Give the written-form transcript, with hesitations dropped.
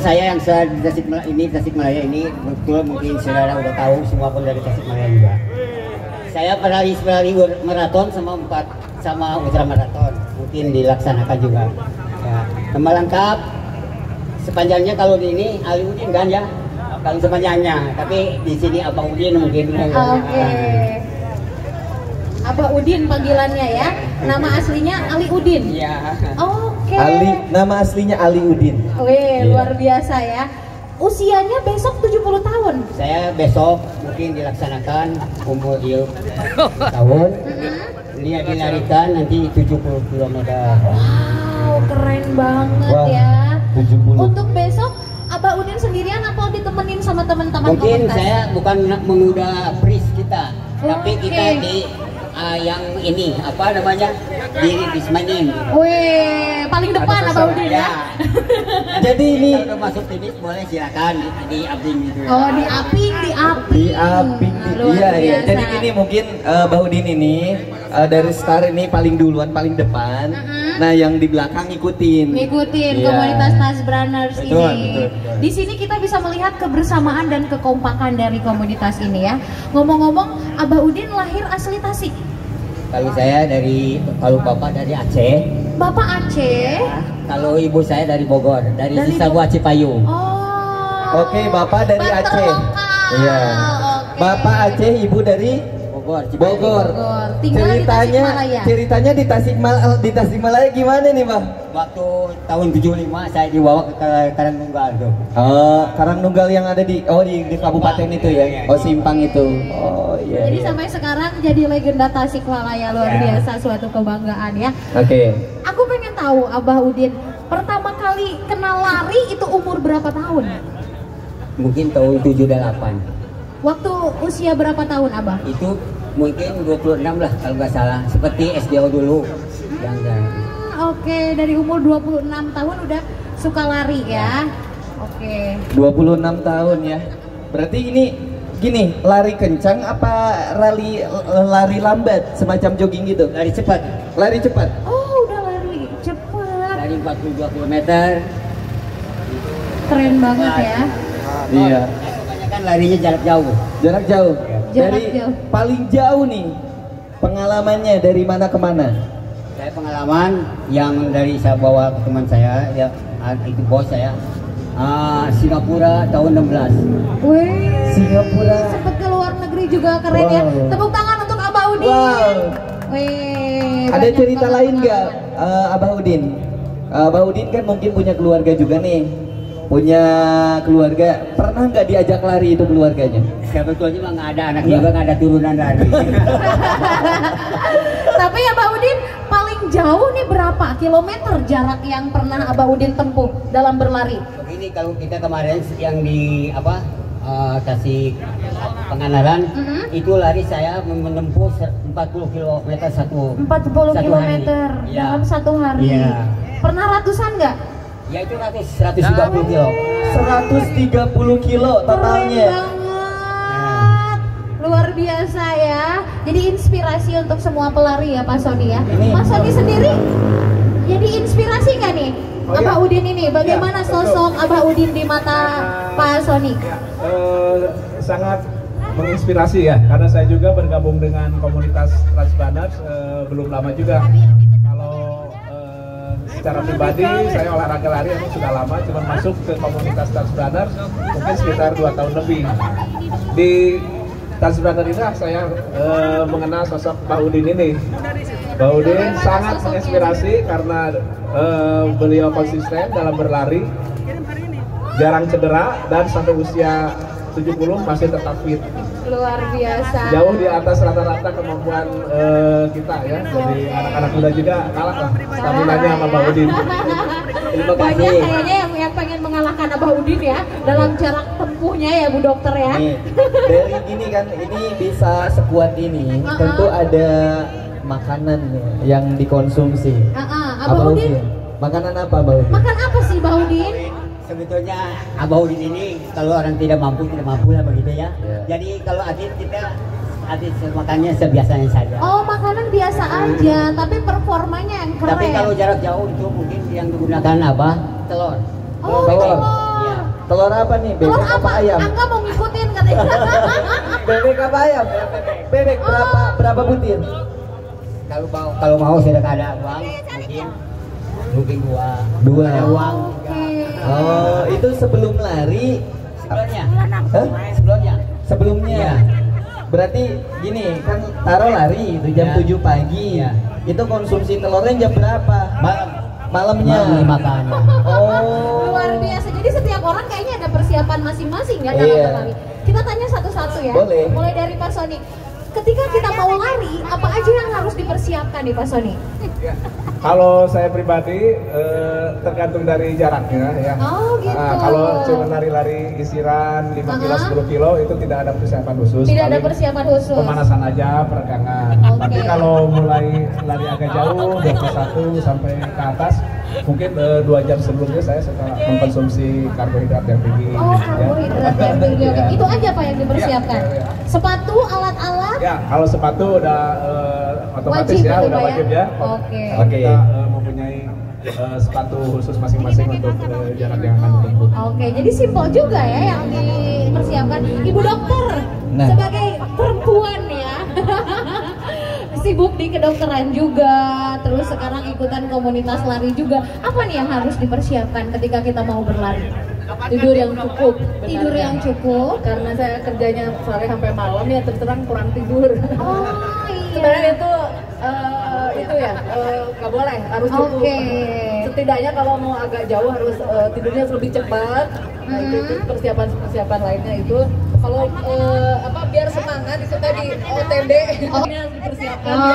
Saya yang di Tasikmalaya ini betul mungkin saudara udah tahu semua pun dari Tasikmalaya juga. Saya pelari maraton sama ultramaraton mungkin dilaksanakan juga. Ya, nama lengkap sepanjangnya kalau di ini Ali Udin kan ya, kalau sepanjangnya. Tapi di sini Abah Udin mungkin. Oke. Abah Udin panggilannya ya. Nama aslinya Ali Udin. Iya. Oke. Nama aslinya Ali Udin. Wih, luar biasa ya. Usianya besok 70 tahun. Saya besok mungkin dilaksanakan umur tahun. Dia dilarikan nanti 70 km. Wow, keren banget. Wah, ya. 70. Untuk besok Abah Udin sendirian atau ditemenin sama teman-teman mungkin komunitas? Saya bukan menunda pris kita, tapi kita di yang ini apa namanya di Bismanin. Wih, paling depan Abah Udin ya. Jadi ini kalau masuk TV boleh silakan di Abing gitu. Oh, di Aping. Iya. Jadi gini mungkin Mbak Udin ini dari start ini paling duluan, paling depan. Nah, yang di belakang ngikutin komunitas Tasbraners ini. Betul. Di sini kita bisa melihat kebersamaan dan kekompakan dari komunitas ini ya. Ngomong-ngomong, Abah Udin lahir asli Tasik. Kalau saya kalau bapak dari Aceh. Bapak Aceh. Ya, kalau ibu saya dari Bogor, dari Cisarua Cipayung. Oh. Oke, bapak dari Aceh. Iya. Okay. Bapak Aceh, ibu dari Bogor. Ceritanya di Tasikmalaya gimana nih, Bang? Waktu tahun 75 saya dibawa ke Karangnunggal tuh. Karangnunggal yang ada di kabupaten itu ya. Oh, Simpang itu. Oh iya. Jadi sampai sekarang jadi legenda Tasikmalaya, luar biasa, suatu kebanggaan ya. Oke. Aku pengen tahu Abah Udin pertama kali kenal lari itu umur berapa tahun? Mungkin tahun 78. Waktu usia berapa tahun Abah? Itu mungkin 26 lah kalau nggak salah, seperti SDO dulu. Oke, dari umur 26 tahun udah suka lari ya. Oke. 26 tahun ya. Berarti ini gini, lari kencang apa lari lambat semacam jogging gitu? Lari cepat. Lari cepat. Oh, udah lari cepat. Lari 42 km. Keren banget ya. Iya. Kan larinya jarak jauh. Jarak jauh. Jarak Dari jauh. paling jauh nih pengalamannya dari mana ke mana? Saya pengalaman yang dari saya bawa ke teman saya, ya itu bos saya. Singapura tahun 16. Wih. Singapura. Sempet ke luar negeri juga, keren ya. Tepuk tangan untuk Abah Udin. Wow. Wih. Ada cerita lain nggak, Abah Udin? Abah Udin kan mungkin punya keluarga juga nih. Punya keluarga, pernah nggak diajak lari itu keluarganya? Sebetulnya mah nggak ada anak juga, nggak ada turunan lari. Tapi Abah Udin paling jauh nih berapa kilometer jarak yang pernah Abah Udin tempuh dalam berlari? Begini, kalau kita kemarin yang di Tasik Pangandaran, itu lari saya menempuh 40 km 40 km dalam satu hari. Ya. Pernah ratusan nggak? Ya itu 130 kilo. 130 kilo totalnya. Keren banget. Luar biasa ya. Jadi inspirasi untuk semua pelari ya Pak Sony ya. Pak Sony sendiri jadi inspirasi nggak nih? Abah Udin ini bagaimana sosok Abah Udin di mata Pak Sony? Sangat menginspirasi ya, karena saya juga bergabung dengan komunitas Tasbraners belum lama juga. Secara pribadi saya olahraga lari itu sudah lama, cuma masuk ke komunitas Tasbraners mungkin sekitar 2 tahun lebih. Di Tasbraners ini saya mengenal sosok Pak Udin ini. Pak Udin sangat menginspirasi karena beliau konsisten dalam berlari, jarang cedera, dan sampai usia 70 masih tetap fit. Luar biasa. Jauh di atas rata-rata kemampuan kita ya. Jadi anak-anak muda juga kalah lah staminanya sama Abah Udin. Banyak kayaknya yang pengen mengalahkan Abah Udin ya dalam jarak tempuhnya ya Bu Dokter ya. Dari ini kan, ini bisa sekuat ini, tentu ada makanan yang dikonsumsi. Abah Udin. Makanan apa Abah Udin? Makan apa sih Abah Udin? Sebetulnya Abah Udin ini kalau orang tidak mampu lah begitu ya. Jadi kalau atlet makannya sebiasanya saja. Oh, makanan biasa aja, tapi performanya yang keren. Tapi kalau jarak jauh itu mungkin yang digunakan Abah telur. Oh, telur. Ya, Telur apa nih? Telur Bebek apa apa? ayam? Angga mau ngikutin katanya. Bebek apa ayam? Bebek berapa butir? Kalau mau sudah ada uang mungkin dua ada uang. Oke. Oh, itu sebelum lari. Sebelumnya. Hah? Sebelumnya. Sebelumnya. Iya. Berarti gini, kan taruh lari itu jam Iya. 7 pagi. Iya. Itu konsumsi telurnya jam berapa? Malam. Malamnya. Makannya. Oh. Luar biasa. Jadi setiap orang kayaknya ada persiapan masing-masing ya dalam Iya. berlari. Kita tanya satu-satu ya. Boleh. Mulai dari Pak Sony. Ketika kita mau lari, apa aja yang harus dipersiapkan nih Pak Sony? Kalau saya pribadi tergantung dari jaraknya ya. Oh, gitu. Kalau cuma lari-lari isiran 5 kilo, 10 kilo itu tidak ada persiapan khusus. Tidak ada Paling persiapan khusus. pemanasan aja, peregangan. Oke. Tapi kalau mulai lari agak jauh, 21 sampai ke atas, mungkin 2 jam sebelumnya saya suka mengkonsumsi karbohidrat yang tinggi. Oh, karbohidrat yang tinggi. Oke. Ya. Itu aja Pak yang dipersiapkan. Ya. Sepatu, alat-alat. Ya, kalau sepatu udah otomatis Wajib ya, berarti, udah Pak, ya? wajib ya. Oke. Kalau kita mempunyai sepatu khusus masing-masing untuk jarak yang akan ditempuh. Oke, jadi simpel juga ya yang dipersiapkan. Ibu dokter, Nah. sebagai perempuan ya, sibuk di kedokteran juga, terus sekarang ikutan komunitas lari juga. Apa nih yang harus dipersiapkan ketika kita mau berlari? Tidur yang cukup. Tidur yang cukup. Karena saya kerjanya sore sampai malam ya terus terang kurang tidur. Oh Sebenarnya iya. itu ya nggak boleh, harus cukup. Oke. Setidaknya kalau mau agak jauh harus tidurnya lebih cepat. Nah, itu persiapan lainnya itu. Kalau biar semangat itu tadi OTD harus dipersiapkan. Oh.